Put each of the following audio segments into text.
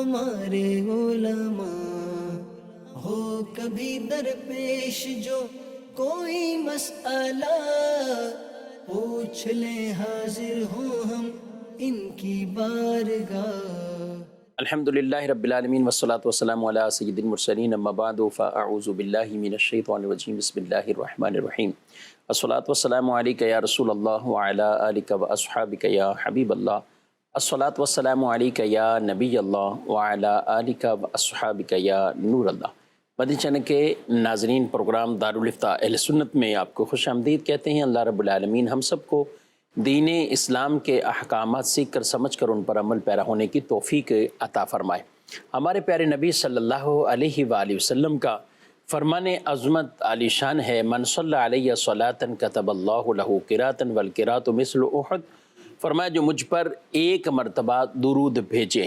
ہمارے علماء ہو کبھی درپیش جو کوئی مسئلہ پوچھ لیں حاضر ہوں ہم ان کی بارگاہ۔ الحمدللہ رب العالمین والصلاة والسلام علی سید المرسلین اما بعد فاعوذ باللہ من الشیطان الرجیم بسم اللہ الرحمن الرحیم الصلاة والسلام علیک یا رسول اللہ وعلی آلک واصحابک یا حبیب اللہ الصلاة والسلام علیک یا نبی اللہ وعلی آلک واصحابک یا نور اللہ۔ مدنی چینل کے ناظرین، پروگرام دارالفتاء اہل سنت میں آپ کو خوش آمدید کہتے ہیں۔ اللہ رب العالمین ہم سب کو دین اسلام کے احکامات سیکھ کر سمجھ کر ان پر عمل پیرا ہونے کی توفیق عطا فرمائے۔ ہمارے پیارے نبی صلی اللہ علیہ وآلہ وسلم کا فرمان عظمت عالی شان ہے، من صلی علیہ صلاۃ کتب اللہ لہ قراۃ والقراۃ مثل احد۔ فرمایا جو مجھ پر ایک مرتبہ درود بھیجے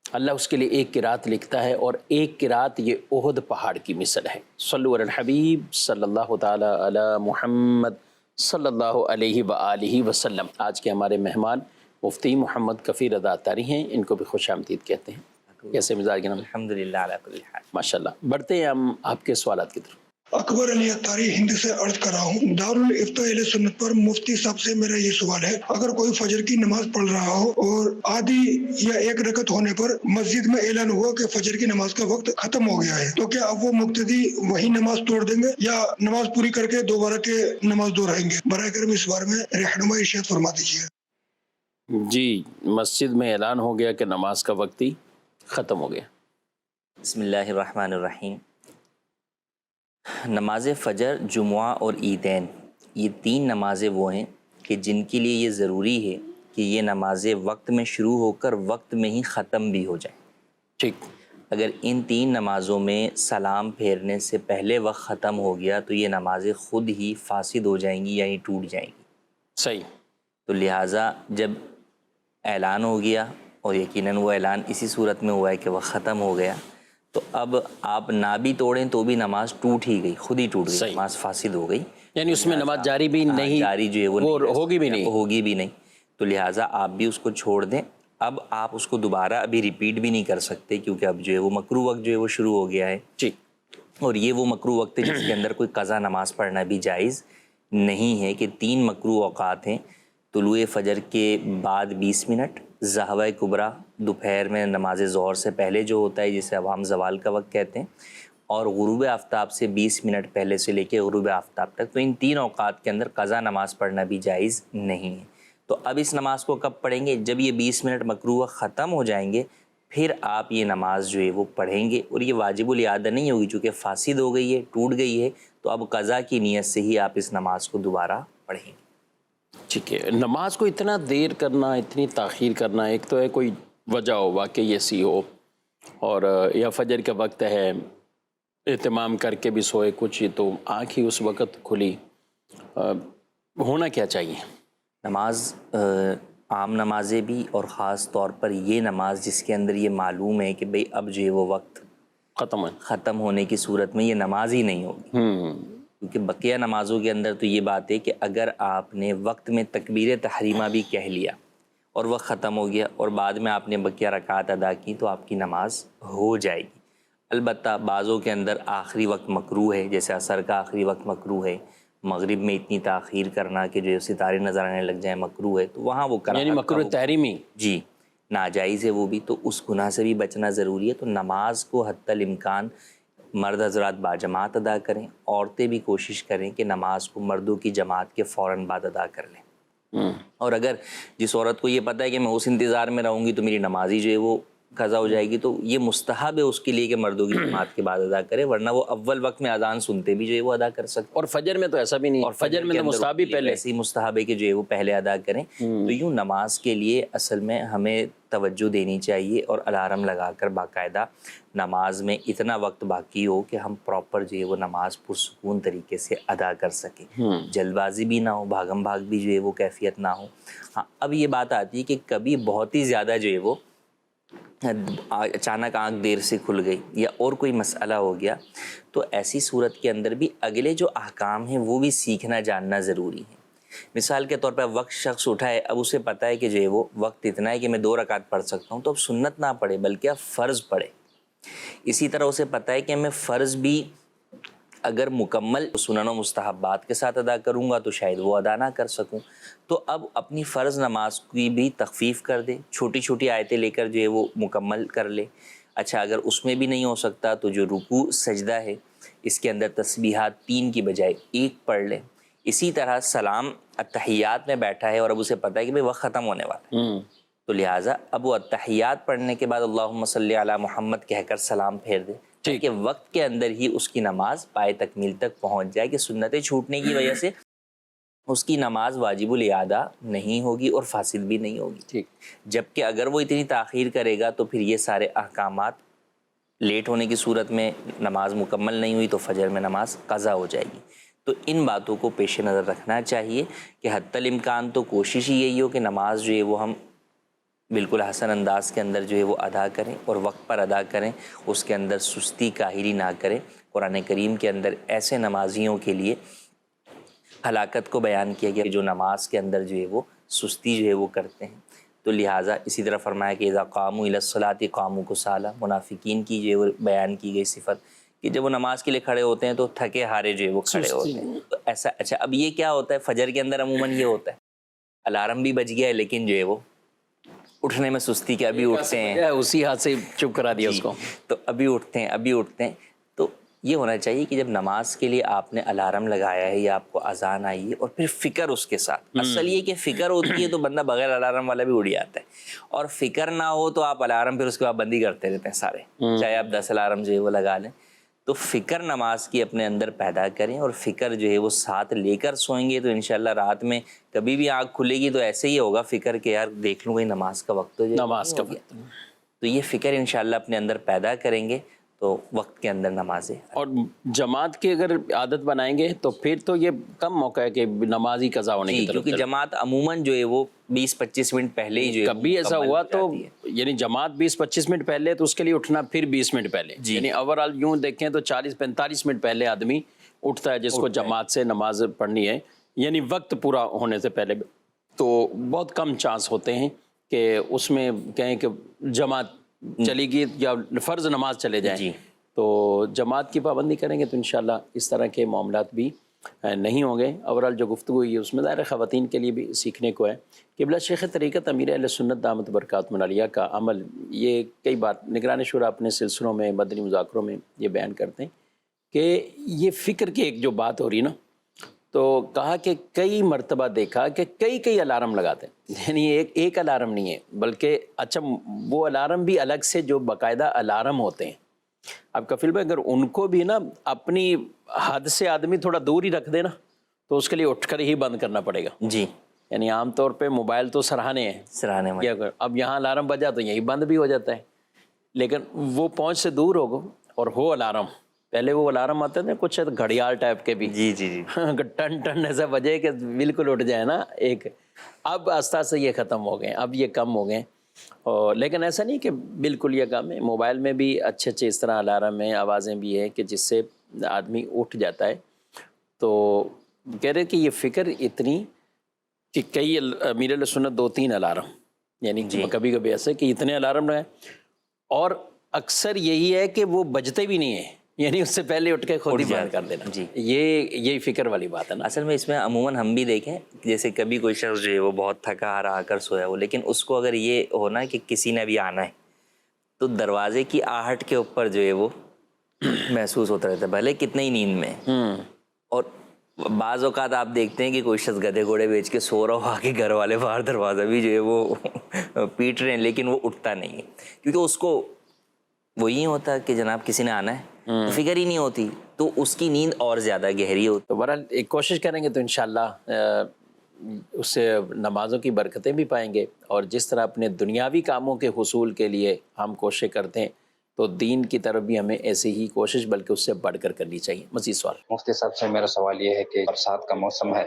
اللہ اس کے لیے ایک قرات لکھتا ہے، اور ایک قرات یہ احد پہاڑ کی مثل ہے۔ صلو علی الحبیب صلی اللہ تعالی علی محمد صلی اللہ علیہ وآلہ وسلم۔ آج کے ہمارے مہمان مفتی محمد کفیل رضا اطاری ہیں، ان کو بھی خوش آمدید کہتے ہیں۔ کیسے مزاج کے نام؟ الحمدللہ علی کل حال۔ ماشاءاللہ۔ بڑھتے ہیں ہم آپ کے سوالات کی طرف۔ اکبر علی اطاری ہند سے عرض کر رہا ہوں، دارالفتاء اہل سنت پر مفتی صاحب سے میرا یہ سوال ہے، اگر کوئی فجر کی نماز پڑھ رہا ہو اور آدھی یا ایک رکعت ہونے پر مسجد میں اعلان ہوا کہ فجر کی نماز کا وقت ختم ہو گیا ہے، تو کیا اب وہ مقتدی وہی نماز توڑ دیں گے یا نماز پوری کر کے دوبارہ کے نماز دہرائیں گے؟ براہ کرم اس بارے میں رہنمائی ارشاد فرما دیجیے۔ جی، مسجد میں اعلان ہو گیا کہ نماز کا وقت ہی ختم ہو گیا۔ بسم اللہ الرحمن الرحیم۔ نماز فجر، جمعہ اور عیدین، یہ تین نمازیں وہ ہیں کہ جن کے لیے یہ ضروری ہے کہ یہ نمازیں وقت میں شروع ہو کر وقت میں ہی ختم بھی ہو جائیں۔ ٹھیک۔ اگر ان تین نمازوں میں سلام پھیرنے سے پہلے وقت ختم ہو گیا تو یہ نمازیں خود ہی فاسد ہو جائیں گی، یعنی ٹوٹ جائیں گی۔ صحیح۔ تو لہٰذا جب اعلان ہو گیا، اور یقیناً وہ اعلان اسی صورت میں ہوا ہے کہ وہ ختم ہو گیا، تو اب آپ نہ بھی توڑیں تو بھی نماز ٹوٹ ہی گئی، خود ہی ٹوٹ گئی، نماز فاسد ہو گئی، یعنی اس میں نماز جاری بھی نہیں، جاری جو ہے وہ ہوگی بھی نہیں، ہوگی بھی نہیں۔ تو لہٰذا آپ بھی اس کو چھوڑ دیں۔ اب آپ اس کو دوبارہ ابھی ریپیٹ بھی نہیں کر سکتے، کیونکہ اب جو ہے وہ مکروہ وقت جو ہے وہ شروع ہو گیا ہے۔ جی۔ اور یہ وہ مکروہ وقت ہے جس کے اندر کوئی قضا نماز پڑھنا بھی جائز نہیں ہے، کہ تین مکروہ اوقات ہیں: طلوع فجر کے بعد 20 منٹ، ضحوہ کبریٰ دوپہر میں نماز ظہر سے پہلے جو ہوتا ہے جسے عوام زوال کا وقت کہتے ہیں، اور غروب آفتاب سے 20 منٹ پہلے سے لے کے غروب آفتاب تک۔ تو ان تین اوقات کے اندر قضا نماز پڑھنا بھی جائز نہیں ہے۔ تو اب اس نماز کو کب پڑھیں گے؟ جب یہ 20 منٹ مکروہ ختم ہو جائیں گے، پھر آپ یہ نماز جو ہے وہ پڑھیں گے، اور یہ واجب الاعادہ نہیں ہوگی، چونکہ فاسد ہو گئی ہے، ٹوٹ گئی ہے، تو اب قضا کی نیت سے ہی آپ اس نماز کو دوبارہ پڑھیں گے۔ ٹھیک ہے۔ نماز کو اتنا دیر کرنا، اتنی تاخیر کرنا، ایک تو ہے کوئی وجہ ہو، واقعی ایسی ہو، اور یا فجر کا وقت ہے، اہتمام کر کے بھی سوئے کچھ، تو آنکھ ہی اس وقت کھلی، ہونا کیا چاہیے؟ نماز، عام نمازیں بھی اور خاص طور پر یہ نماز جس کے اندر یہ معلوم ہے کہ بھئی اب جو ہے وہ وقت ختم ہونے کی صورت میں یہ نماز ہی نہیں ہوگی۔ کیونکہ بقیہ نمازوں کے اندر تو یہ بات ہے کہ اگر آپ نے وقت میں تکبیر تحریمہ بھی کہہ لیا اور وقت ختم ہو گیا اور بعد میں آپ نے بقیہ رکعات ادا کی تو آپ کی نماز ہو جائے گی۔ البتہ بعضوں کے اندر آخری وقت مکروہ ہے، جیسے عصر کا آخری وقت مکروہ ہے، مغرب میں اتنی تاخیر کرنا کہ جو ستارے نظر آنے لگ جائیں مکروہ ہے، تو وہاں وہ یعنی مکروہ تحریمی، جی ناجائز ہے وہ بھی، تو اس گناہ سے بھی بچنا ضروری ہے۔ تو نماز کو حتی الامکان مرد حضرات باجماعت ادا کریں، عورتیں بھی کوشش کریں کہ نماز کو مردوں کی جماعت کے فوراً بعد ادا کر لیں۔ اور اگر جس عورت کو یہ پتہ ہے کہ میں اس انتظار میں رہوں گی تو میری نماز ہی جو ہے وہ قضا ہو جائے گی، تو یہ مستحب ہے اس کے لیے کہ مردوں کی جماعت کے بعد ادا کرے، ورنہ وہ اول وقت میں اذان سنتے بھی جو ہے وہ ادا کر سکتے۔ اور فجر میں تو ایسا بھی نہیں، اور فجر میں تو مستحب ہی پہلے، ایسی مستحب ہے کہ جو ہے وہ پہلے ادا کریں۔ تو یوں نماز کے لیے اصل میں ہمیں توجہ دینی چاہیے، اور الارم لگا کر باقاعدہ نماز میں اتنا وقت باقی ہو کہ ہم پراپر جو ہے وہ نماز پرسکون طریقے سے ادا کر سکیں، جلد بازی بھی نہ ہو، بھاگم بھاگ بھی جو ہے وہ کیفیت نہ ہو۔ ہاں، اب یہ بات آتی ہے کہ کبھی بہت ہی زیادہ جو ہے وہ اچانک آنکھ دیر سے کھل گئی یا اور کوئی مسئلہ ہو گیا، تو ایسی صورت کے اندر بھی اگلے جو احکام ہیں وہ بھی سیکھنا جاننا ضروری ہے۔ مثال کے طور پر وقت شخص اٹھا ہے، اب اسے پتہ ہے کہ جو ہے وہ وقت اتنا ہے کہ میں 2 رکعت پڑھ سکتا ہوں، تو اب سنت نہ پڑھے بلکہ اب فرض پڑھے۔ اسی طرح اسے پتہ ہے کہ میں فرض بھی اگر مکمل سنن و مستحبات کے ساتھ ادا کروں گا تو شاید وہ ادا نہ کر سکوں، تو اب اپنی فرض نماز کی بھی تخفیف کر دے، چھوٹی چھوٹی آیتیں لے کر جو ہے وہ مکمل کر لے۔ اچھا اگر اس میں بھی نہیں ہو سکتا تو جو رکوع سجدہ ہے اس کے اندر تسبیحات 3 کی بجائے 1 پڑھ لے۔ اسی طرح سلام اتحیات میں بیٹھا ہے اور اب اسے پتہ ہے کہ وقت ختم ہونے والا ہے، تو لہٰذا اب وہ اتحیات پڑھنے کے بعد اللہم صلی علی محمد کہہ کر سلام پھیر دے، کہ وقت کے اندر ہی اس کی نماز پائے تکمیل تک پہنچ جائے، کہ سنتیں چھوٹنے کی وجہ سے اس کی نماز واجب الادا نہیں ہوگی اور فاسد بھی نہیں ہوگی۔ جبکہ اگر وہ اتنی تاخیر کرے گا تو پھر یہ سارے احکامات لیٹ ہونے کی صورت میں نماز مکمل نہیں ہوئی تو فجر میں نماز قضا ہو جائے گی۔ تو ان باتوں کو پیش نظر رکھنا چاہیے کہ حتی الامکان تو کوشش ہی یہی ہو کہ نماز جو ہے وہ ہم بالکل حسن انداز کے اندر جو ہے وہ ادا کریں اور وقت پر ادا کریں، اس کے اندر سستی کاہلی نہ کریں۔ قرآن کریم کے اندر ایسے نمازیوں کے لیے ہلاکت کو بیان کیا گیا کہ جو نماز کے اندر جو ہے وہ سستی جو ہے وہ کرتے ہیں۔ تو لہٰذا اسی طرح فرمایا کہ اذا قاموا الی الصلاۃ قاموا کسالی، منافقین کی جو ہے وہ بیان کی گئی صفت کہ جب وہ نماز کے لیے کھڑے ہوتے ہیں تو تھکے ہارے جو ہے وہ کھڑے ہوتے ہیں۔ تو ایسا اچھا اب یہ کیا ہوتا ہے، فجر کے اندر عموماً یہ ہوتا ہے الارم بھی بج گیا ہے لیکن جو ہے وہ اٹھنے میں سستی کے ابھی اٹھتے ہیں، اسی ہاتھ سے چپ کرا دیا اس کو، تو ابھی اٹھتے ہیں۔ تو یہ ہونا چاہیے کہ جب نماز کے لیے آپ نے الارم لگایا ہے یا آپ کو اذان آئی ہے اور پھر فکر اس کے ساتھ، اصل یہ کہ فکر ہوتی ہے تو بندہ بغیر الارم والا بھی اڑ جاتا ہے، اور فکر نہ ہو تو آپ الارم پھر اس کے بعد بندی کرتے رہتے ہیں سارے، چاہے آپ 10 الارم جو ہے وہ لگا لیں۔ تو فکر نماز کی اپنے اندر پیدا کریں اور فکر جو ہے وہ ساتھ لے کر سوئیں گے تو انشاءاللہ رات میں کبھی بھی آنکھ کھلے گی تو ایسے ہی ہوگا فکر کہ یار دیکھ لوں گا نماز کا وقت ہو جائے، نماز کا وقت۔ تو یہ فکر انشاءاللہ اپنے اندر پیدا کریں گے تو وقت کے اندر نمازیں۔ اور جماعت کی اگر عادت بنائیں گے تو پھر تو یہ کم موقع ہے کہ نماز ہی قضا ہونے کی طرف، کیونکہ جماعت عموماً جو ہے وہ 20-25 منٹ پہلے ہی جو ہے کبھی ایسا ہوا تو یعنی جماعت 20-25 منٹ پہلے تو اس کے لیے اٹھنا پھر 20 منٹ پہلے، یعنی اوورآل یوں دیکھیں تو 40-45 منٹ پہلے آدمی اٹھتا ہے جس کو جماعت سے نماز پڑھنی ہے، یعنی وقت پورا ہونے سے پہلے۔ تو بہت کم چانس ہوتے ہیں کہ اس میں کہیں کہ جماعت چلی گئی یا فرض نماز چلے جائیں، تو جماعت کی پابندی کریں گے تو انشاءاللہ اس طرح کے معاملات بھی نہیں ہوں گے۔ اوورال جو گفتگو ہوئی ہے اس میں ظاہر خواتین کے لیے بھی سیکھنے کو ہے کہ بلا شیخ طریقت امیر اہل سنت دامت برکاتہم العالیہ کا عمل، یہ کئی بار نگران شورا اپنے سلسلوں میں مدنی مذاکروں میں یہ بیان کرتے ہیں کہ یہ فکر کی ایک جو بات ہو رہی نا، تو کہا کہ کئی مرتبہ دیکھا کہ کئی الارم لگاتے ہیں، یعنی ایک الارم نہیں ہے بلکہ اچھا وہ الارم بھی الگ سے جو باقاعدہ الارم ہوتے ہیں۔ اب کفیل بھائی اگر ان کو بھی نا اپنی حد سے آدمی تھوڑا دور ہی رکھ دے نا تو اس کے لیے اٹھ کر ہی بند کرنا پڑے گا۔ یعنی عام طور پہ موبائل تو سراہنے ہیں، اب یہاں الارم بجا تو یہی بند بھی ہو جاتا ہے، لیکن وہ پہنچ سے دور ہوگا اور ہو الارم، پہلے وہ الارم آتے تھے کچھ گھڑیال ٹائپ کے بھی، ٹن ٹن ایسا بجے کہ بالکل اٹھ جائے نا ایک، اب آہستہ آہستہ یہ ختم ہو گئے، اب یہ کم ہو گئے، اور لیکن ایسا نہیں کہ بالکل یہ کم ہے، موبائل میں بھی اچھے اس طرح الارم ہیں، آوازیں بھی ہیں کہ جس سے آدمی اٹھ جاتا ہے۔ تو کہہ رہے کہ یہ فکر اتنی کہ کئی امیر اہل سنت 2-3 الارم، یعنی کبھی کبھی ایسا کہ اتنے الارم رہے، اور اکثر یہی ہے کہ وہ بجتے بھی نہیں ہیں، یعنی اس سے پہلے اٹھ کے خود ہی بند کر دینا۔ یہی فکر والی بات ہے نا۔ اصل میں اس میں عموماً ہم بھی دیکھیں جیسے کبھی کوئی شخص جو ہے وہ بہت تھکا ہارا آ کر سویا ہو، لیکن اس کو اگر یہ ہونا کہ کسی نے بھی آنا ہے تو دروازے کی آہٹ کے اوپر جو ہے وہ محسوس ہوتا رہتا ہے، بھلے کتنے ہی نیند میں۔ اور بعض اوقات آپ دیکھتے ہیں کہ کوئی شخص گدھے گھوڑے بیچ کے سو رہا ہو، آ کے گھر والے باہر دروازہ بھی جو ہے وہ پیٹ رہے ہیں لیکن وہ اٹھتا نہیں ہے، کیونکہ اس کو وہی ہوتا ہے کہ جناب کسی نے آنا ہے، تو فکر ہی نہیں ہوتی، تو اس کی نیند اور زیادہ گہری ہوتی۔ تو بہرحال ایک کوشش کریں گے تو انشاءاللہ اس سے نمازوں کی برکتیں بھی پائیں گے، اور جس طرح اپنے دنیاوی کاموں کے حصول کے لیے ہم کوشش کرتے ہیں تو دین کی طرف بھی ہمیں ایسی ہی کوشش بلکہ اس سے بڑھ کر کرنی چاہیے۔ مزید سوال مفتی صاحب سے میرا سوال یہ ہے کہ برسات کا موسم ہے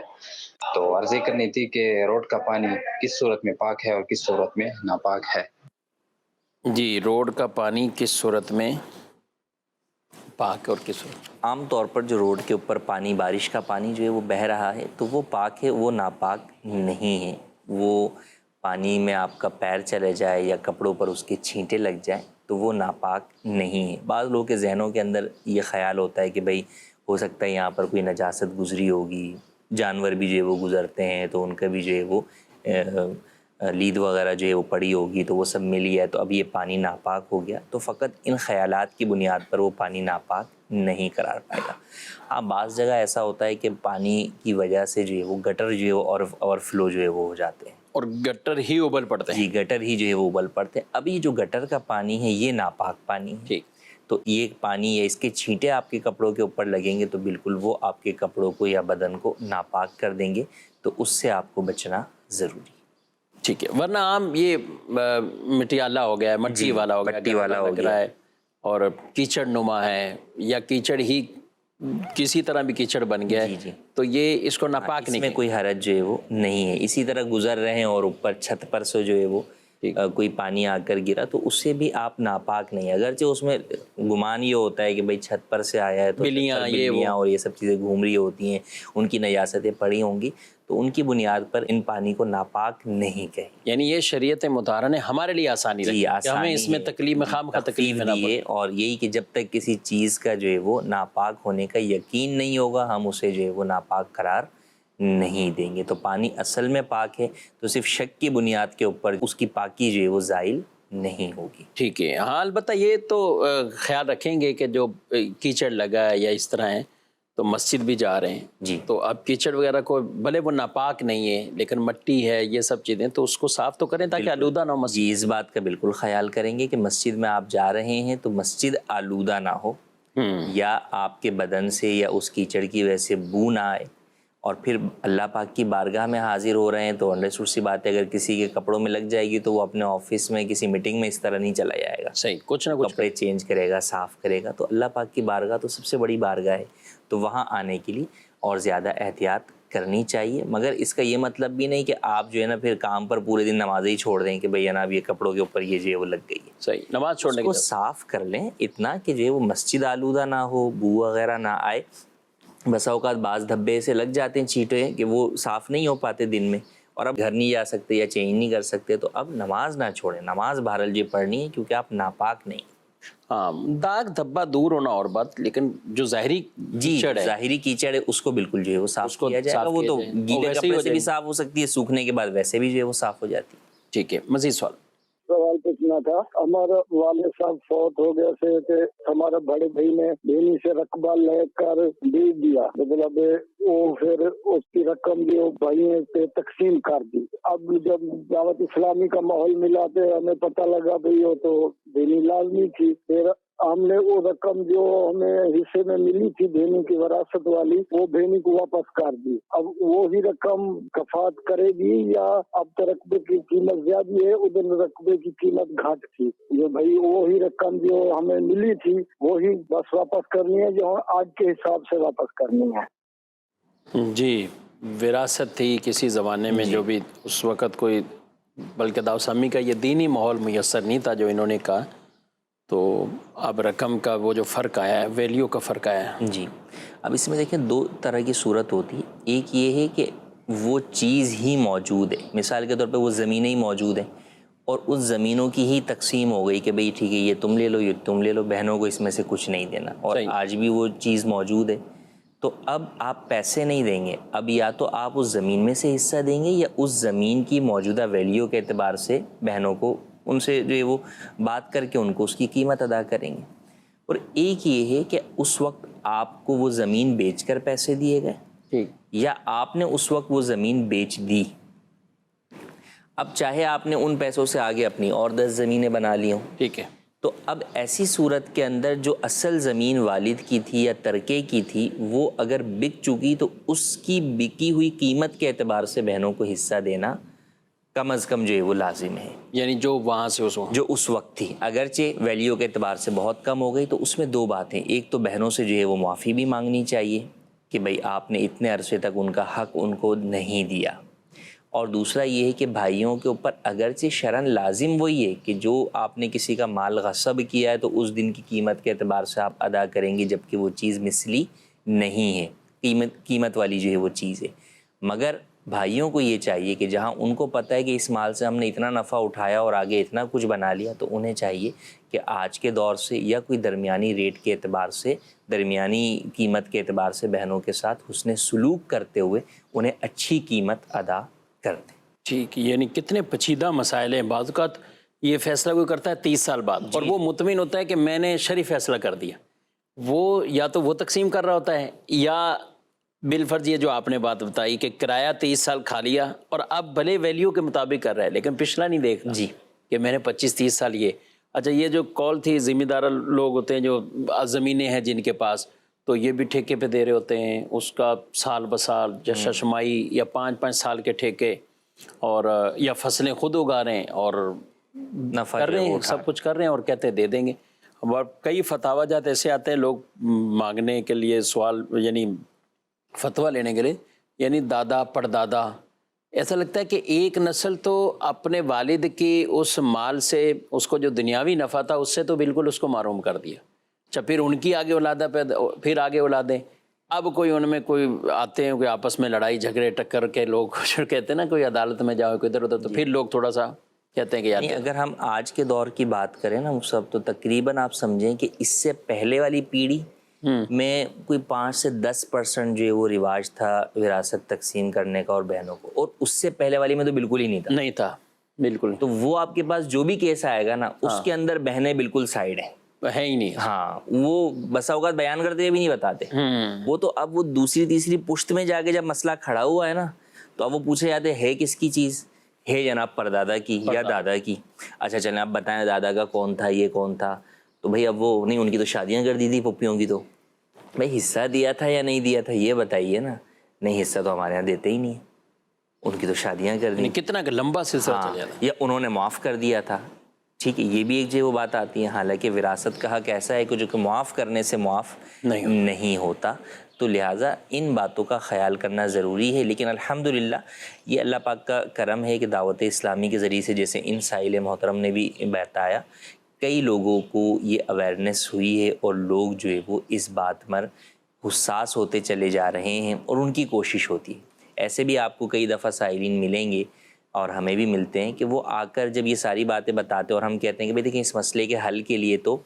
تو عرض یہ کرنی تھی کہ روڈ کا پانی کس صورت میں پاک ہے اور کس صورت میں ناپاک ہے؟ جی، روڈ کا پانی کس صورت میں پاک اور کس وقت؟ عام طور پر جو روڈ کے اوپر پانی، بارش کا پانی جو ہے وہ بہہ رہا ہے تو وہ پاک ہے، وہ ناپاک نہیں ہے۔ وہ پانی میں آپ کا پیر چلے جائے یا کپڑوں پر اس کے چھینٹے لگ جائیں تو وہ ناپاک نہیں ہے۔ بعض لوگوں کے ذہنوں کے اندر یہ خیال ہوتا ہے کہ بھئی ہو سکتا ہے یہاں پر کوئی نجاست گزری ہوگی، جانور بھی جو ہے وہ گزرتے ہیں تو ان کا بھی جو ہے وہ لید وغیرہ جو ہے وہ پڑی ہوگی تو وہ سب ملی ہے تو اب یہ پانی ناپاک ہو گیا، تو فقط ان خیالات کی بنیاد پر وہ پانی ناپاک نہیں قرار پائے گا۔ ہاں بعض جگہ ایسا ہوتا ہے کہ پانی کی وجہ سے جو ہے وہ گٹر جو ہے وہ اوور فلو جو ہے وہ ہو جاتے ہیں، اور گٹر ہی ابل پڑتے ہیں۔ جی گٹر ہی جو ہے وہ ابل پڑتے ہیں۔ ابھی جو گٹر کا پانی ہے یہ ناپاک پانی ہے، ٹھیک، تو یہ پانی یا اس کے چھینٹے آپ کے کپڑوں کے اوپر لگیں گے تو بالکل وہ آپ کے کپڑوں کو یا بدن کو ناپاک کر دیں گے، تو اس سے آپ کو بچنا ضروری ہے۔ ٹھیک ہے، ورنہ عام یہ مٹیالہ ہو گیا ہے، مٹی والا ہو گیا، مٹی والا ہو لگ گیا رہا ہے اور کیچڑ نما ہے یا کیچڑ ہی کسی طرح بھی کیچڑ بن گیا ہے، جی تو یہ اس کو ناپاک اس نہیں میں کہیں۔ کوئی حرج جو ہے وہ نہیں ہے۔ اسی طرح گزر رہے ہیں اور اوپر چھت پر سے جو ہے وہ کوئی پانی آ کر گرا تو اس سے بھی آپ ناپاک نہیں، اگرچہ اس میں گمان یہ ہوتا ہے کہ بھئی چھت پر سے آیا ہے تو بلیاں، چھت پر یہ وہ۔ بلیاں اور یہ سب چیزیں گھوم رہی ہوتی ہیں، ان کی نجاستیں پڑی ہوں گی، تو ان کی بنیاد پر ان پانی کو ناپاک نہیں کہیں۔ یعنی یہ شریعت مطہرہ نے ہمارے لیے آسانی رکھی کہ ہمیں اس میں تکلیف میں خواہ تکلیف میں نہ دی ہے، اور یہی کہ جب تک کسی چیز کا جو ہے وہ ناپاک ہونے کا یقین نہیں ہوگا ہم اسے جو ہے وہ ناپاک قرار نہیں دیں گے۔ تو پانی اصل میں پاک ہے تو صرف شک کی بنیاد کے اوپر اس کی پاکی جو ہے وہ زائل نہیں ہوگی۔ ٹھیک ہے، ہاں البتہ یہ تو خیال رکھیں گے کہ جو کیچڑ لگا ہے یا اس طرح ہے تو مسجد بھی جا رہے ہیں جی تو اب کیچڑ وغیرہ کو بھلے وہ ناپاک نہیں ہے لیکن مٹی ہے یہ سب چیزیں تو اس کو صاف تو کریں تاکہ آلودہ نہ ہو مسجد۔ جی اس بات کا بالکل خیال کریں گے کہ مسجد میں آپ جا رہے ہیں تو مسجد آلودہ نہ ہو، یا آپ کے بدن سے یا اس کیچڑ کی وجہ سے بو نہ آئے، اور پھر اللہ پاک کی بارگاہ میں حاضر ہو رہے ہیں تو انڈرسٹوڈ سی بات ہے اگر کسی کے کپڑوں میں لگ جائے گی تو وہ اپنے آفس میں کسی میٹنگ میں اس طرح نہیں چلا جائے گا، صحیح، کچھ نہ کچھ کپڑے چینج کرے گا، صاف کرے گا۔ تو اللہ پاک کی بارگاہ تو سب سے بڑی بارگاہ ہے، تو وہاں آنے کے لیے اور زیادہ احتیاط کرنی چاہیے، مگر اس کا یہ مطلب بھی نہیں کہ آپ جو ہے نا پھر کام پر پورے دن نمازیں ہی چھوڑ دیں کہ بھئی جناب یہ کپڑوں کے اوپر یہ جو ہے وہ لگ گئی ہے۔ صحیح، نماز چھوڑنے اس کو کے صاف کر لیں اتنا کہ جو ہے وہ مسجد آلودہ نہ ہو، بو وغیرہ نہ آئے۔ بسا اوقات بعض دھبے سے لگ جاتے ہیں چیٹے کہ وہ صاف نہیں ہو پاتے دن میں، اور اب گھر نہیں جا سکتے یا چینج نہیں کر سکتے، تو اب نماز نہ چھوڑیں، نماز بہرحال جی پڑھنی ہے کیونکہ آپ ناپاک نہیں۔ ہاں داغ دھبا دور ہونا اور بات، لیکن جو ظاہری کیچڑ ہے ظاہری کیچڑ ہے اس کو بالکل جو ہے وہ صاف کیا جائے گا، وہ تو گیلے کپڑے سے بھی صاف ہو سکتی ہے، سوکھنے کے بعد ویسے بھی جو ہے وہ صاف ہو جاتی ہے۔ ٹھیک ہے، مزید سوال۔ سوال پوچھنا تھا، ہمارا والد صاحب فوت ہو گئے تھے کہ ہمارے بڑے بھائی نے دینی سے رقبہ لے کر بیچ دیا، مطلب وہ پھر اس کی رقم بھی بھائیوں پہ تقسیم کر دی۔ اب جب دعوت اسلامی کا ماحول ملا تو ہمیں پتہ لگا بھئی وہ تو دینی لازمی تھی، پھر ہم نے وہ رقم جو ہمیں حصے میں ملی تھی بہنی کی وراثت والی وہ بہنی کو واپس کر دی۔ اب وہی رقم کفات کرے گی یا اب تو رقبے کی قیمت زیادہ ہے، ادھر رقبے کی قیمت گھٹ تھی، جو بھائی وہی رقم جو ہمیں ملی تھی وہی بس واپس کرنی ہے جو آج کے حساب سے واپس کرنی ہے؟ جی وراثت تھی کسی زمانے میں جو بھی اس وقت کوئی، بلکہ دعوت اسلامی کا یہ دینی ماحول میسر نہیں تھا جو انہوں نے کہا، تو اب رقم کا وہ جو فرق آیا ہے، ویلیو کا فرق آیا ہے۔ جی اب اس میں دیکھیں دو طرح کی صورت ہوتی ہے، ایک یہ ہے کہ وہ چیز ہی موجود ہے، مثال کے طور پہ وہ زمینیں ہی موجود ہیں اور اس زمینوں کی ہی تقسیم ہو گئی کہ بھئی ٹھیک ہے یہ تم لے لو یہ تم لے لو، بہنوں کو اس میں سے کچھ نہیں دینا، اور آج بھی وہ چیز موجود ہے، تو اب آپ پیسے نہیں دیں گے، اب یا تو آپ اس زمین میں سے حصہ دیں گے یا اس زمین کی موجودہ ویلیو کے اعتبار سے بہنوں کو ان سے جو ہے وہ بات کر کے ان کو اس کی قیمت ادا کریں گے۔ اور ایک یہ ہے کہ اس وقت آپ کو وہ زمین بیچ کر پیسے دیے گئے یا آپ نے اس وقت وہ زمین بیچ دی، اب چاہے آپ نے ان پیسوں سے آگے اپنی اور 10 زمینیں بنا لی ہوں، ٹھیک ہے، تو اب ایسی صورت کے اندر جو اصل زمین والد کی تھی یا ترکے کی تھی وہ اگر بک چکی تو اس کی بکی ہوئی قیمت کے اعتبار سے بہنوں کو حصہ دینا کم از کم جو ہے وہ لازم ہے، یعنی جو وہاں سے جو اس وقت تھی، اگرچہ ویلیو کے اعتبار سے بہت کم ہو گئی، تو اس میں دو باتیں، ایک تو بہنوں سے جو ہے وہ معافی بھی مانگنی چاہیے کہ بھئی آپ نے اتنے عرصے تک ان کا حق ان کو نہیں دیا، اور دوسرا یہ ہے کہ بھائیوں کے اوپر اگرچہ شرعاً لازم وہی ہے کہ جو آپ نے کسی کا مال غصب کیا ہے تو اس دن کی قیمت کے اعتبار سے آپ ادا کریں گے، جبکہ وہ چیز مثلی نہیں ہے، قیمت والی جو ہے وہ چیز ہے. مگر بھائیوں کو یہ چاہیے کہ جہاں ان کو پتہ ہے کہ اس مال سے ہم نے اتنا نفع اٹھایا اور آگے اتنا کچھ بنا لیا، تو انہیں چاہیے کہ آج کے دور سے یا کوئی درمیانی ریٹ کے اعتبار سے، درمیانی قیمت کے اعتبار سے بہنوں کے ساتھ حسن سلوک کرتے ہوئے انہیں اچھی قیمت ادا کر دیں. ٹھیک، یعنی کتنے پیچیدہ مسائل ہیں. بعض اوقات یہ فیصلہ کوئی کرتا ہے 30 سال بعد اور وہ مطمئن ہوتا ہے کہ میں نے شرعی فیصلہ کر دیا، وہ یا تو وہ تقسیم کر رہا ہوتا ہے یا بالفرض یہ جو آپ نے بات بتائی کہ کرایہ 30 سال کھا لیا اور اب بھلے ویلیو کے مطابق کر رہا ہے لیکن پچھلا نہیں دیکھ رہا جی کہ میں نے 25-30 سال یہ. اچھا، یہ جو کال تھی، ذمہ دار لوگ ہوتے ہیں جو زمینیں ہیں جن کے پاس، تو یہ بھی ٹھیکے پہ دے رہے ہوتے ہیں، اس کا سال بسال ششمائی یا 5-5 سال کے ٹھیکے، اور یا فصلیں خود اگا رہے ہیں اور نفع کر رہے ہیں، سب کچھ کر رہے ہیں اور کہتے ہیں دے دیں گے. اور کئی فتاوی جات ایسے آتے ہیں لوگ مانگنے کے لیے، سوال یعنی فتویٰ لینے کے لیے، یعنی دادا پڑدادا، ایسا لگتا ہے کہ ایک نسل تو اپنے والد کی اس مال سے، اس کو جو دنیاوی نفع تھا اس سے تو بالکل اس کو محروم کر دیا. اچھا، پھر ان کی آگے اولادیں پیدا، پھر آگے اولادیں، اب کوئی ان میں کوئی آتے ہیں، کوئی آپس میں لڑائی جھگڑے ٹکر کے لوگ کہتے ہیں نا کوئی عدالت میں جاؤ، کوئی ادھر ادھر، تو پھر لوگ تھوڑا سا کہتے ہیں کہ یار اگر ہم آج کے دور کی بات کریں نا سب، تو تقریباً آپ سمجھیں کہ اس سے پہلے والی پیڑھی میں کوئی 5 سے 10% جو ہے وہ رواج تھا وراثت تقسیم کرنے کا اور بہنوں کو، اور اس سے پہلے والی میں تو بالکل ہی نہیں تھا. بالکل. تو وہ آپ کے پاس جو بھی کیس آئے گا نا اس کے اندر بہنیں بالکل سائڈ ہیں، ہے ہی نہیں. ہاں، وہ بسا اوقات بیان کرتے ہوئے بھی نہیں بتاتے. وہ تو اب وہ دوسری تیسری پشت میں جا کے جب مسئلہ کھڑا ہوا ہے نا، تو اب وہ پوچھے جاتے ہے کس کی چیز ہے، جناب پردادا کی یا دادا کی. اچھا چلیں آپ بتائیں دادا کا کون تھا، یہ کون تھا. تو بھائی اب وہ نہیں، ان کی تو شادیاں کر دی تھی پھپھیوں کی، تو بھائی حصہ دیا تھا یا نہیں دیا تھا یہ بتائیے نا. نہیں، حصہ تو ہمارے یہاں دیتے ہی نہیں ہیں، ان کی تو شادیاں کر دی. کتنا لمبا سلسلہ چل جاتا ہے. یا انہوں نے معاف کر دیا تھا. ٹھیک ہے، یہ بھی ایک جو وہ بات آتی ہے. حالانکہ وراثت کا حق ایسا ہے کہ جو کہ معاف کرنے سے معاف نہیں ہوتا، تو لہٰذا ان باتوں کا خیال کرنا ضروری ہے. لیکن الحمدللہ یہ اللہ پاک کا کرم ہے کہ دعوت اسلامی کے ذریعے سے، جیسے ان سائل محترم نے بھی بتایا، کئی لوگوں کو یہ اویئرنیس ہوئی ہے اور لوگ جو ہے وہ اس بات پر حساس ہوتے چلے جا رہے ہیں اور ان کی کوشش ہوتی ہے. ایسے بھی آپ کو کئی دفعہ سائلین ملیں گے اور ہمیں بھی ملتے ہیں کہ وہ آ کر جب یہ ساری باتیں بتاتے اور ہم کہتے ہیں کہ بھئی دیکھیں اس مسئلے کے حل کے لیے تو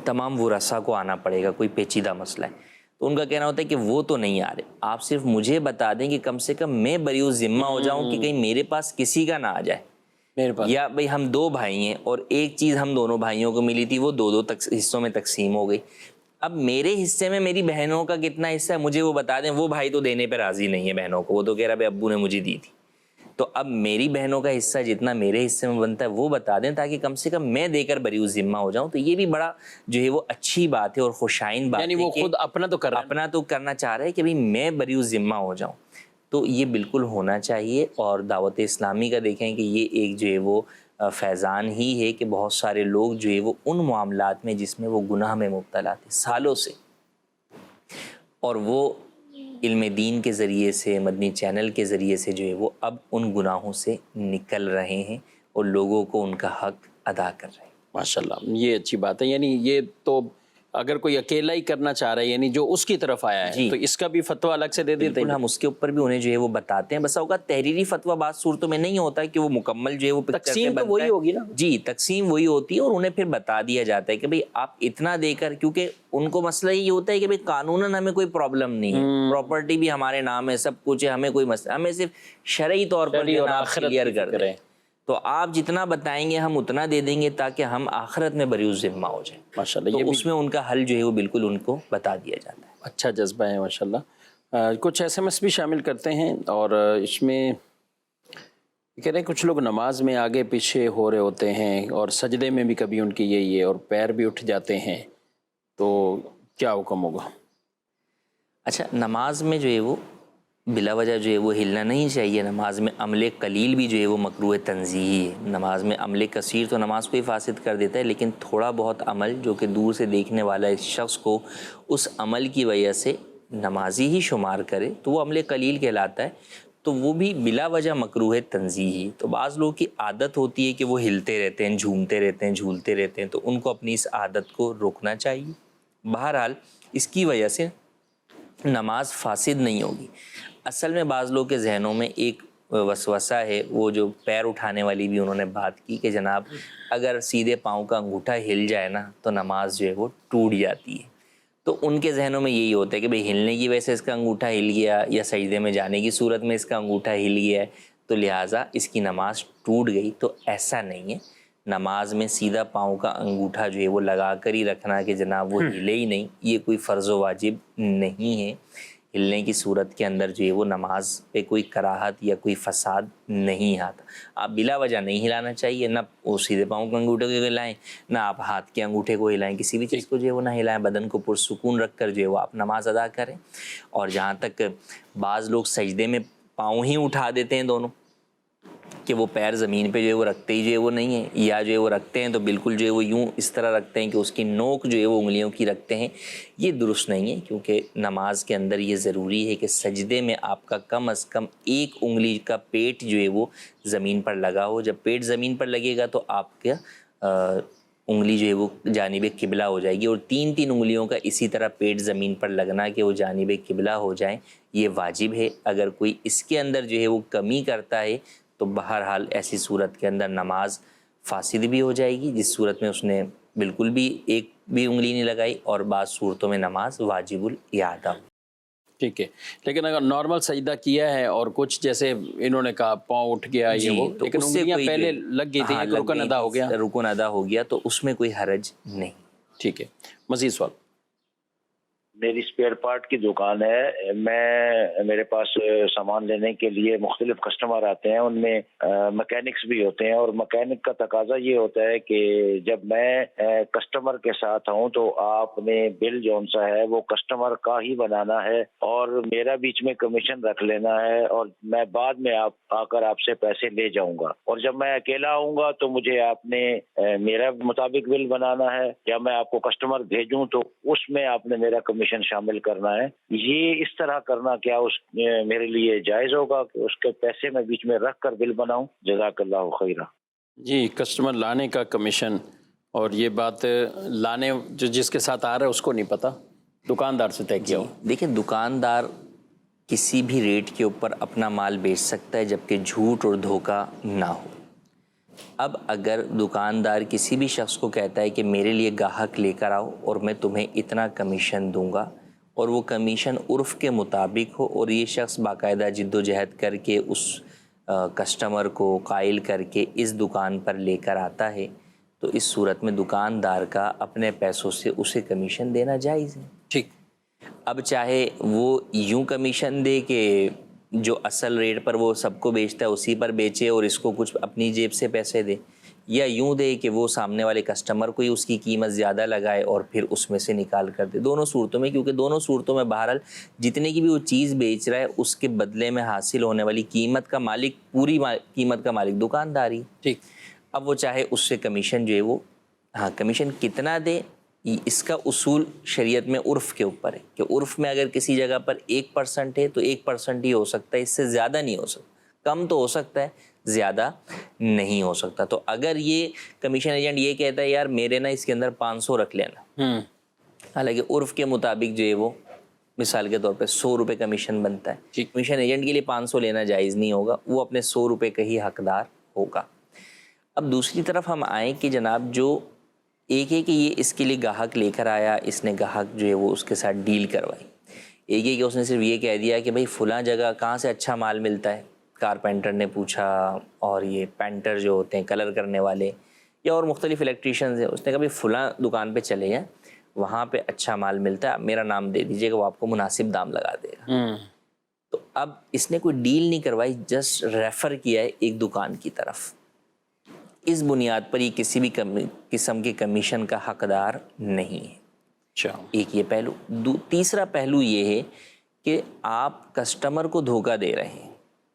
تمام ورثاء کو آنا پڑے گا، کوئی پیچیدہ مسئلہ ہے، تو ان کا کہنا ہوتا ہے کہ وہ تو نہیں آ رہے، آپ صرف مجھے بتا دیں کہ کم سے کم میں بریء ذمہ ہو جاؤں کہ کہیں میرے پاس کسی کا نہ آ جائے. یا بھئی ہم 2 بھائی ہیں اور ایک چیز ہم دونوں بھائیوں کو ملی تھی، وہ 2 حصوں میں تقسیم ہو گئی. اب میرے حصے میں میری بہنوں کا کتنا حصہ ہے مجھے وہ بتا دیں. وہ بھائی تو دینے پہ راضی نہیں ہے بہنوں کو، وہ تو کہہ رہا ہے ابو نے مجھے دی تھی. تو اب میری بہنوں کا حصہ جتنا میرے حصے میں بنتا ہے وہ بتا دیں، تاکہ کم سے کم میں دے کر بریء ذمہ ہو جاؤں. تو یہ بھی بڑا جو ہے وہ اچھی بات ہے اور خوشائن بات ہے، یعنی وہ خود اپنا تو کرنا چاہ رہے ہیں کہ بھئی میں بریء ذمہ ہو جاؤں. تو یہ بالکل ہونا چاہیے. اور دعوت اسلامی کا دیکھیں کہ یہ ایک جو ہے وہ فیضان ہی ہے کہ بہت سارے لوگ جو ہے وہ ان معاملات میں جس میں وہ گناہ میں مبتلا تھے سالوں سے، اور وہ علم دین کے ذریعے سے، مدنی چینل کے ذریعے سے جو ہے وہ اب ان گناہوں سے نکل رہے ہیں اور لوگوں کو ان کا حق ادا کر رہے ہیں. ماشاءاللہ، یہ اچھی بات ہے. یعنی یہ تو اگر کوئی اکیلا ہی کرنا چاہ رہا ہے، یعنی جو اس کی طرف آیا ہے، تو اس کا بھی فتویٰ الگ سے دے دیتے ہیں. ہم اس کے اوپر بھی انہیں جو ہے وہ بتاتے ہیں. بس اوقات تحریری فتویٰ بعض صورتوں میں نہیں ہوتا کہ وہ مکمل جو ہے وہ تقسیم تو وہی ہوگی نا. جی، تقسیم وہی ہوتی ہے اور انہیں پھر بتا دیا جاتا ہے کہ بھئی آپ اتنا دے کر، کیونکہ ان کو مسئلہ یہ ہوتا ہے کہ بھئی قانوناً ہمیں کوئی پرابلم نہیں ہے، پراپرٹی بھی ہمارے نام ہے، سب کچھ ہے، ہمیں کوئی مسئلہ، ہمیں صرف شرعی طور پر کلیئر کر دیں. تو آپ جتنا بتائیں گے ہم اتنا دے دیں گے تاکہ ہم آخرت میں بریء ذمہ ہو جائیں. ماشاءاللہ، تو اس میں ان کا حل جو ہے وہ بالکل ان کو بتا دیا جاتا ہے. اچھا جذبہ ہے ماشاءاللہ. کچھ SMS بھی شامل کرتے ہیں، اور اس میں کہہ رہے ہیں کچھ لوگ نماز میں آگے پیچھے ہو رہے ہوتے ہیں اور سجدے میں بھی کبھی ان کی یہی ہے اور پیر بھی اٹھ جاتے ہیں، تو کیا حکم ہوگا؟ اچھا، نماز میں جو ہے وہ بلا وجہ جو ہے وہ ہلنا نہیں چاہیے. نماز میں عمل قلیل بھی جو ہے وہ مکروہ تنزیہی ہے. نماز میں عمل کثیر تو نماز کو ہی فاسد کر دیتا ہے، لیکن تھوڑا بہت عمل جو کہ دور سے دیکھنے والا اس شخص کو اس عمل کی وجہ سے نمازی ہی شمار کرے تو وہ عمل قلیل کہلاتا ہے. تو وہ بھی بلا وجہ مکروہ تنزیہی. تو بعض لوگوں کی عادت ہوتی ہے کہ وہ ہلتے رہتے ہیں، جھومتے رہتے ہیں، جھولتے رہتے ہیں، تو ان کو اپنی اس عادت کو روکنا چاہیے. بہرحال اس کی وجہ سے نماز فاسد نہیں ہوگی. اصل میں بعض لوگوں کے ذہنوں میں ایک وسوسہ ہے، وہ جو پیر اٹھانے والی بھی انہوں نے بات کی کہ جناب اگر سیدھے پاؤں کا انگوٹھا ہل جائے نا تو نماز جو ہے وہ ٹوٹ جاتی ہے. تو ان کے ذہنوں میں یہی ہوتا ہے کہ بھئی ہلنے کی وجہ سے اس کا انگوٹھا ہل گیا، یا سجدے میں جانے کی صورت میں اس کا انگوٹھا ہل گیا ہے تو لہٰذا اس کی نماز ٹوٹ گئی. تو ایسا نہیں ہے. نماز میں سیدھا پاؤں کا انگوٹھا جو ہے وہ لگا کر ہی رکھنا کہ جناب وہ ہلے ہی نہیں، یہ کوئی فرض و واجب نہیں ہے. ہلنے کی صورت کے اندر جو ہے وہ نماز پہ کوئی کراہت یا کوئی فساد نہیں آتا. آپ بلا وجہ نہیں ہلانا چاہیے، نہ وہ سیدھے پاؤں کے انگوٹھے کو ہلائیں، نہ آپ ہاتھ کے انگوٹھے کو ہلائیں، کسی بھی چیز کو جو ہے وہ نہ ہلائیں. بدن کو پرسکون رکھ کر جو ہے وہ آپ نماز ادا کریں. اور جہاں تک بعض لوگ سجدے میں پاؤں ہی اٹھا دیتے ہیں دونوں، کہ وہ پیر زمین پہ جو ہے وہ رکھتے ہی جو ہے وہ نہیں ہے، یا جو ہے وہ رکھتے ہیں تو بالکل جو ہے وہ یوں اس طرح رکھتے ہیں کہ اس کی نوک جو ہے وہ انگلیوں کی رکھتے ہیں. یہ درست نہیں ہے، کیونکہ نماز کے اندر یہ ضروری ہے کہ سجدے میں آپ کا کم از کم ایک انگلی کا پیٹ جو ہے وہ زمین پر لگا ہو. جب پیٹ زمین پر لگے گا تو آپ کا انگلی جو ہے وہ جانب قبلہ ہو جائے گی. اور تین تین انگلیوں کا اسی طرح پیٹ زمین پر لگنا کہ وہ جانب قبلہ ہو جائیں، یہ واجب ہے. اگر کوئی اس کے اندر جو ہے وہ کمی کرتا ہے تو بہرحال ایسی صورت کے اندر نماز فاسد بھی ہو جائے گی، جس صورت میں اس نے بالکل بھی ایک بھی انگلی نہیں لگائی، اور بعض صورتوں میں نماز واجب الاعادہ. ٹھیک ہے. لیکن اگر نارمل سجدہ کیا ہے اور کچھ جیسے انہوں نے کہا پاؤں اٹھ گیا یہ وہ، تو لیکن اس سے انگلیاں کوئی پہلے لگ گئی تھی، ایک رکن ادا ہو گیا، رکن ادا ہو گیا تو اس میں کوئی حرج نہیں. ٹھیک ہے. مزید سوال. میری اسپیئر پارٹ کی دکان ہے. میرے پاس سامان لینے کے لیے مختلف کسٹمر آتے ہیں، ان میں مکینکس بھی ہوتے ہیں. اور مکینک کا تقاضا یہ ہوتا ہے کہ جب میں کسٹمر کے ساتھ ہوں تو آپ نے بل جون سا ہے وہ کسٹمر کا ہی بنانا ہے، اور میرا بیچ میں کمیشن رکھ لینا ہے، اور میں بعد میں آ کر آپ سے پیسے لے جاؤں گا. اور جب میں اکیلا آؤں گا تو مجھے آپ نے میرا مطابق بل بنانا ہے، یا میں آپ کو کسٹمر بھیجوں تو اس میں آپ نے میرا کمیشن شامل کرنا ہے. یہ اس طرح کرنا کیا میرے لیے جائز ہوگا کہ اس کے پیسے میں بیچ میں رکھ کر بل بناؤں؟ جزاک اللہ خیرہ. جی، کسٹمر لانے کا کمیشن، اور یہ بات لانے جو جس کے ساتھ آ رہا ہے اس کو نہیں پتہ، دکاندار سے طے کیا ہو. دیکھیں دکاندار کسی بھی ریٹ کے اوپر اپنا مال بیچ سکتا ہے جبکہ جھوٹ اور دھوکہ نہ ہو. اب اگر دکاندار کسی بھی شخص کو کہتا ہے کہ میرے لیے گاہک لے کر آؤ اور میں تمہیں اتنا کمیشن دوں گا، اور وہ کمیشن عرف کے مطابق ہو، اور یہ شخص باقاعدہ جد و جہد کر کے اس کسٹمر کو قائل کر کے اس دکان پر لے کر آتا ہے، تو اس صورت میں دکاندار کا اپنے پیسوں سے اسے کمیشن دینا جائز ہے. ٹھیک. اب چاہے وہ یوں کمیشن دے کہ جو اصل ریٹ پر وہ سب کو بیچتا ہے اسی پر بیچے اور اس کو کچھ اپنی جیب سے پیسے دے، یا یوں دے کہ وہ سامنے والے کسٹمر کو ہی اس کی قیمت زیادہ لگائے اور پھر اس میں سے نکال کر دے. دونوں صورتوں میں، کیونکہ دونوں صورتوں میں بہرحال جتنے کی بھی وہ چیز بیچ رہا ہے اس کے بدلے میں حاصل ہونے والی قیمت کا مالک، پوری قیمت کا مالک دکاندار ہی. ٹھیک. اب وہ چاہے اس سے کمیشن جو ہے وہ کمیشن کتنا دے، اس کا اصول شریعت میں عرف کے اوپر ہے کہ عرف میں اگر کسی جگہ پر 1% ہے تو 1% ہی ہو سکتا ہے، اس سے زیادہ نہیں ہو سکتا. کم تو ہو سکتا ہے، زیادہ نہیں ہو سکتا. تو اگر یہ کمیشن ایجنٹ یہ کہتا ہے یار میرے نا اس کے اندر 500 رکھ لینا، حالانکہ عرف کے مطابق جو ہے وہ مثال کے طور پہ 100 روپے کمیشن بنتا ہے، کمیشن ایجنٹ کے لیے 500 لینا جائز نہیں ہوگا، وہ اپنے 100 روپے کا ہی حقدار ہوگا. اب دوسری طرف ہم آئیں کہ جناب جو ایک ہے کہ یہ اس کے لیے گاہک لے کر آیا، اس نے گاہک جو ہے وہ اس کے ساتھ ڈیل کروائی. ایک ہے کہ اس نے صرف یہ کہہ دیا کہ بھائی فلاں جگہ کہاں سے اچھا مال ملتا ہے، کارپینٹر نے پوچھا، اور یہ پینٹر جو ہوتے ہیں کلر کرنے والے یا اور مختلف الیکٹریشینز ہیں، اس نے کہا بھائی فلاں دکان پہ چلے جائیں، وہاں پہ اچھا مال ملتا ہے، میرا نام دے دیجیے گا، وہ آپ کو مناسب دام لگا دے گا. تو اب اس نے کوئی ڈیل نہیں کروائی، جسٹ ریفر کیا ہے ایک دکان کی طرف. اس بنیاد پر یہ کسی بھی قسم کے کمیشن کا حقدار نہیں ہے. ایک یہ پہلو. تیسرا پہلو یہ ہے کہ آپ کسٹمر کو دھوکہ دے رہے ہیں.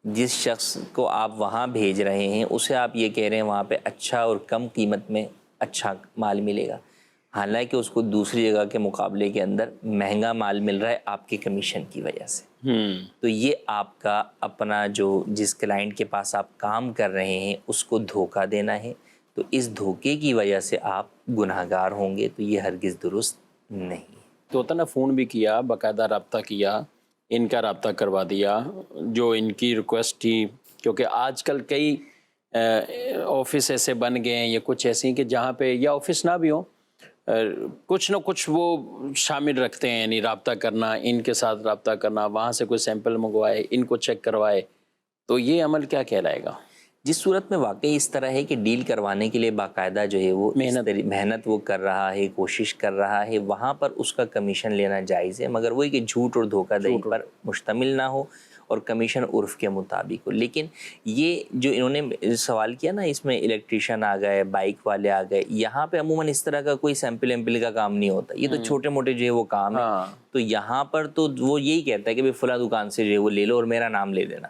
جس شخص کو آپ وہاں بھیج رہے ہیں اسے آپ یہ کہہ رہے ہیں وہاں پہ اچھا اور کم قیمت میں اچھا مال ملے گا، حالانکہ اس کو دوسری جگہ کے مقابلے کے اندر مہنگا مال مل رہا ہے آپ کے کمیشن کی وجہ سے. تو یہ آپ کا اپنا جو جس کلائنٹ کے پاس آپ کام کر رہے ہیں اس کو دھوکہ دینا ہے. تو اس دھوکے کی وجہ سے آپ گناہ گار ہوں گے. تو یہ ہرگز درست نہیں. تو ہوتا نا فون بھی کیا, باقاعدہ رابطہ کیا, ان کا رابطہ کروا دیا جو ان کی ریکویسٹ تھی, کیونکہ آج کل کئی آفس ایسے بن گئے ہیں یا کچھ ایسے ہیں کہ جہاں پہ یا آفس نہ بھی ہوں کچھ نہ کچھ وہ شامل رکھتے ہیں, یعنی رابطہ کرنا, ان کے ساتھ رابطہ کرنا, وہاں سے کوئی سیمپل منگوائے, ان کو چیک کروائے. تو یہ عمل کیا کہلائے گا؟ جس صورت میں واقعی اس طرح ہے کہ ڈیل کروانے کے لیے باقاعدہ جو ہے وہ محنت وہ کر رہا ہے, کوشش کر رہا ہے, وہاں پر اس کا کمیشن لینا جائز ہے, مگر وہی کہ جھوٹ اور دھوکہ دہی پر مشتمل نہ ہو اور کمیشن عرف کے مطابق ہو. لیکن یہ جو انہوں نے سوال کیا نا, اس میں الیکٹریشین آ گئے, بائک والے آ گئے, یہاں پہ عموماً اس طرح کا کوئی سیمپل ایمپل کا کام نہیں ہوتا. یہ تو چھوٹے موٹے جو ہے وہ کام ہے. تو یہاں پر تو وہ یہی کہتا ہے کہ فلاں دکان سے جو ہے وہ لے لو اور میرا نام لے دینا.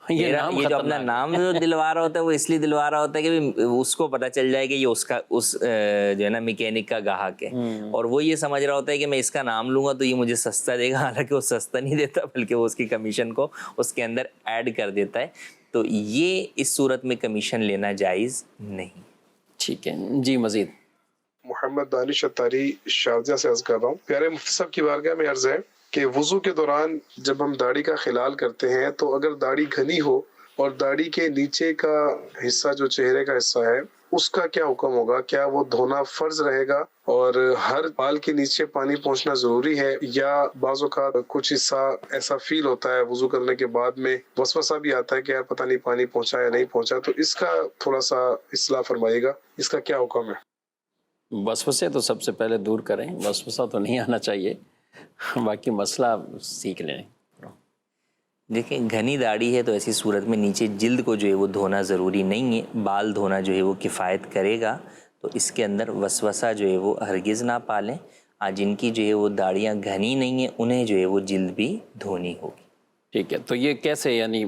یہ جو اپنا نام دلوا رہا ہوتا ہے وہ اس لیے دلوا رہا ہوتا ہے کہ اس کو پتہ چل جائے کہ یہ اس کا اس جو ہے نا میکینک کا گاہک ہے, اور وہ یہ سمجھ رہا ہوتا ہے کہ میں اس کا نام لوں گا تو یہ مجھے سستا دے گا, حالانکہ وہ سستا نہیں دیتا بلکہ وہ اس کی کمیشن کو اس کے اندر ایڈ کر دیتا ہے. تو یہ اس صورت میں کمیشن لینا جائز نہیں. ٹھیک ہے جی. مزید محمد دانش اتاری شارجہ سے عرض کر رہا ہوں. پیارے مفتی صاحب کی بارگاہ میں عرض ہے کہ وضو کے دوران جب ہم داڑھی کا خلال کرتے ہیں تو اگر داڑھی گھنی ہو اور داڑھی کے نیچے کا حصہ جو چہرے کا حصہ ہے اس کا کیا حکم ہوگا؟ کیا وہ دھونا فرض رہے گا اور ہر بال کے نیچے پانی پہنچنا ضروری ہے, یا بعض اوقات کچھ حصہ ایسا فیل ہوتا ہے وضو کرنے کے بعد میں وسوسہ بھی آتا ہے کہ یار پتہ نہیں پانی پہنچا یا نہیں پہنچا؟ تو اس کا تھوڑا سا اصلاح فرمائیے گا, اس کا کیا حکم ہے؟ وسوسے تو سب سے پہلے دور کریں, وسوسہ تو نہیں آنا چاہیے, باقی مسئلہ سیکھ لیں. دیکھیں گھنی داڑھی ہے تو ایسی صورت میں نیچے جلد کو جو ہے وہ دھونا ضروری نہیں ہے, بال دھونا جو ہے وہ کفایت کرے گا. تو اس کے اندر وسوسہ جو ہے وہ ہرگز نہ پالیں. جن کی جو ہے وہ داڑیاں گھنی نہیں ہیں انہیں جو ہے وہ جلد بھی دھونی ہوگی. ٹھیک ہے. تو یہ کیسے, یعنی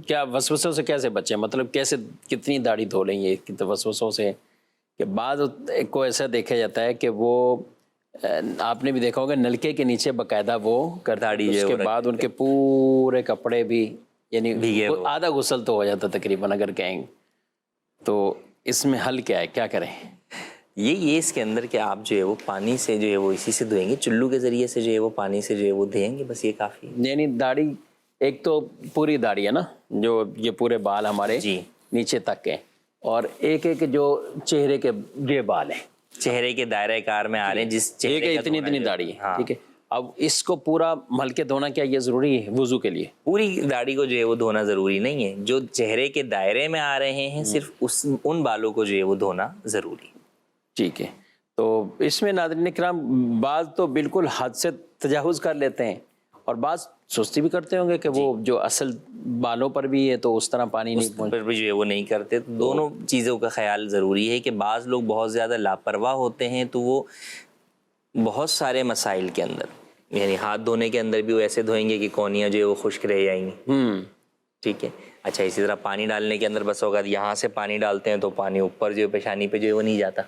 کیا وسوسوں سے کیسے بچیں, مطلب کیسے کتنی داڑھی دھو لیں یہ وسوسوں سے؟ کہ بعض کو ایسا دیکھا جاتا ہے کہ وہ آپ نے بھی دیکھا ہوگا نلکے کے نیچے باقاعدہ وہ داڑھی اس کے بعد ان کے پورے کپڑے بھی یعنی آدھا غسل تو ہو جاتا تقریباً اگر کہیں. تو اس میں حل کیا ہے, کیا کریں؟ یہ اس کے اندر کہ آپ جو ہے وہ پانی سے جو ہے وہ اسی سے دھوئیں گے, چلو کے ذریعے سے جو ہے وہ پانی سے جو ہے وہ دھوئیں گے, بس یہ کافی ہے. یعنی داڑھی ایک تو پوری داڑھی ہے نا, جو یہ پورے بال ہمارے جی نیچے تک ہیں, اور ایک ایک جو چہرے کے یہ بال ہیں چہرے کے دائرہ کار میں آ رہے ہیں, جس چہرے کا اتنی داڑھی ہے. ٹھیک ہے. اب اس کو پورا مل کے دھونا کیا یہ ضروری ہے وضو کے لیے؟ پوری داڑھی کو جو ہے وہ دھونا ضروری نہیں ہے, جو چہرے کے دائرے میں آ رہے ہیں صرف ان بالوں کو جو ہے وہ دھونا ضروری. ٹھیک ہے. تو اس میں ناظرین کرام بعض تو بالکل حد سے تجاوز کر لیتے ہیں, اور بعض سستی بھی کرتے ہوں گے کہ وہ جو اصل بالوں پر بھی ہے تو اس طرح پانی نہیں پر بھی جو ہے وہ نہیں کرتے. دونوں چیزوں کا خیال ضروری ہے کہ بعض لوگ بہت زیادہ لاپرواہ ہوتے ہیں تو وہ بہت سارے مسائل کے اندر, یعنی ہاتھ دھونے کے اندر بھی وہ ایسے دھوئیں گے کہ کونیاں جو ہے وہ خشک رہ جائیں گی. ٹھیک ہے. اچھا اسی طرح پانی ڈالنے کے اندر بس ہوگا یہاں سے پانی ڈالتے ہیں تو پانی اوپر جو پیشانی پہ جو ہے وہ نہیں جاتا.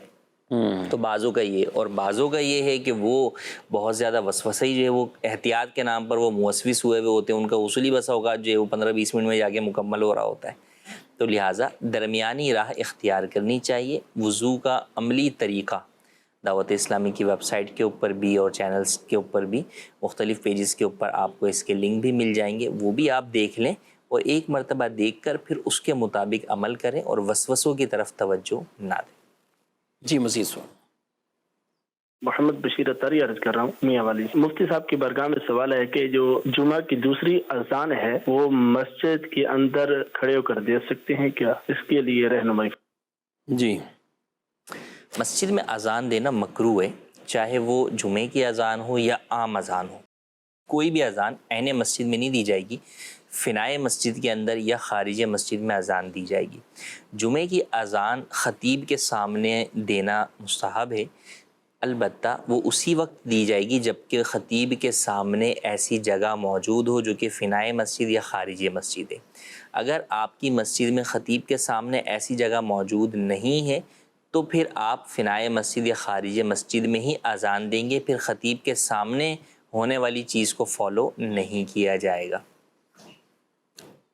تو بازو کا یہ, اور بازو کا یہ ہے کہ وہ بہت زیادہ وسوسہ جو ہے وہ احتیاط کے نام پر وہ موسوس ہوئے ہوتے ہیں, ان کا اصولی بس اوقات جو ہے وہ 15-20 منٹ میں جا کے مکمل ہو رہا ہوتا ہے. تو لہٰذا درمیانی راہ اختیار کرنی چاہیے. وضو کا عملی طریقہ دعوت اسلامی کی ویب سائٹ کے اوپر بھی اور چینلز کے اوپر بھی مختلف پیجز کے اوپر آپ کو اس کے لنک بھی مل جائیں گے, وہ بھی آپ دیکھ لیں اور ایک مرتبہ دیکھ کر پھر اس کے مطابق عمل کریں اور وسوسوں کی طرف توجہ نہ دیں. جی مزید سوال. محمد بشیر اتاری عرض کر رہا ہوں میاں والی. مفتی صاحب کی بارگاہ میں سوال ہے کہ جو جمعہ کی دوسری اذان ہے وہ مسجد کے اندر کھڑے ہو کر دے سکتے ہیں کیا؟ اس کے لیے رہنمائی. جی مسجد میں اذان دینا مکروہ ہے, چاہے وہ جمعے کی اذان ہو یا عام اذان ہو. کوئی بھی اذان عین مسجد میں نہیں دی جائے گی, فنائے مسجد کے اندر یا خارج مسجد میں اذان دی جائے گی. جمعے کی اذان خطیب کے سامنے دینا مستحب ہے, البتہ وہ اسی وقت دی جائے گی جبکہ خطیب کے سامنے ایسی جگہ موجود ہو جو کہ فنائے مسجد یا خارج مسجد ہے. اگر آپ کی مسجد میں خطیب کے سامنے ایسی جگہ موجود نہیں ہے تو پھر آپ فنائے مسجد یا خارج مسجد میں ہی اذان دیں گے، پھر خطیب کے سامنے ہونے والی چیز کو فالو نہیں کیا جائے گا۔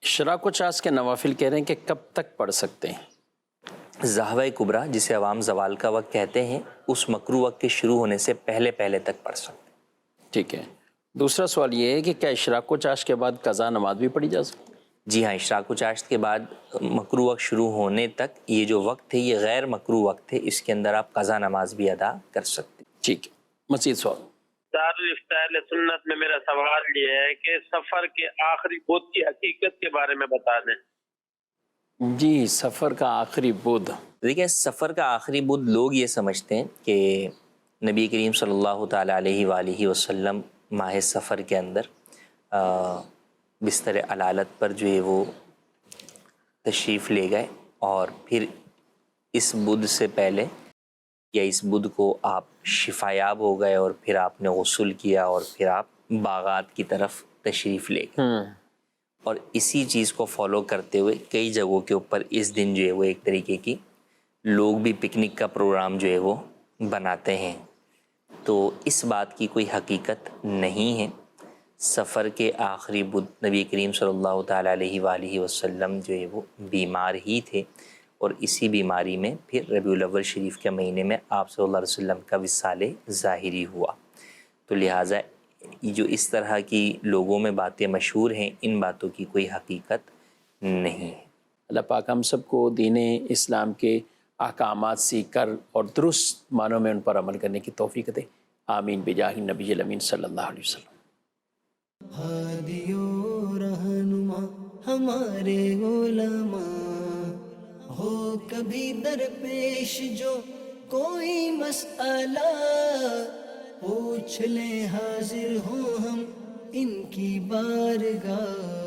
اشراق و چاش کے نوافل کہہ رہے ہیں کہ کب تک پڑھ سکتے ہیں؟ زہوہ کبریٰ جسے عوام زوال کا وقت کہتے ہیں، اس مکروہ وقت کے شروع ہونے سے پہلے تک پڑھ سکتے ہیں۔ ٹھیک ہے، دوسرا سوال یہ ہے کہ کیا اشراق و چاش کے بعد قضا نماز بھی پڑھی جا سکتی؟ جی ہاں، اشراق و چاشت کے بعد مکروہ وقت شروع ہونے تک یہ جو وقت ہے یہ غیر مکروہ وقت ہے، اس کے اندر آپ قضا نماز بھی ادا کر سکتے ہیں۔ ٹھیک ہے، مزید سوال۔ دارالفتاء اہل سنت میں میرا سوال یہ ہے کہ سفر کے آخری بدھ کی حقیقت کے بارے میں بتا دیں۔ جی، سفر کا آخری بدھ، دیکھیں سفر کا آخری بدھ لوگ یہ سمجھتے ہیں کہ نبی کریم صلی اللہ تعالیٰ علیہ وآلہ وسلم ماہ سفر کے اندر بستر علالت پر جو ہے وہ تشریف لے گئے، اور پھر اس بدھ سے پہلے یا اس بدھ کو آپ شفایاب ہو گئے، اور پھر آپ نے غسل کیا، اور پھر آپ باغات کی طرف تشریف لے گئے، اور اسی چیز کو فالو کرتے ہوئے کئی جگہوں کے اوپر اس دن جو ہے وہ ایک طریقے کی لوگ بھی پکنک کا پروگرام جو ہے وہ بناتے ہیں۔ تو اس بات کی کوئی حقیقت نہیں ہے۔ سفر کے آخری بدھ نبی کریم صلی اللہ تعالیٰ علیہ وآلہ وسلم جو ہے وہ بیمار ہی تھے، اور اسی بیماری میں پھر ربیع الاول شریف کے مہینے میں آپ صلی اللہ علیہ وسلم کا وصال ظاہری ہوا۔ تو لہٰذا جو اس طرح کی لوگوں میں باتیں مشہور ہیں، ان باتوں کی کوئی حقیقت نہیں ہے۔ اللہ پاک ہم سب کو دین اسلام کے احکامات سیکھ کر اور درست معنوں میں ان پر عمل کرنے کی توفیق دے، آمین بجاہ نبی الامین صلی اللہ علیہ وسلم۔ ہادی و رہنما ہمارے علماء، ہو کبھی درپیش جو کوئی مسئلہ، پوچھ لیں حاضر ہوں ہم ان کی بارگاہ۔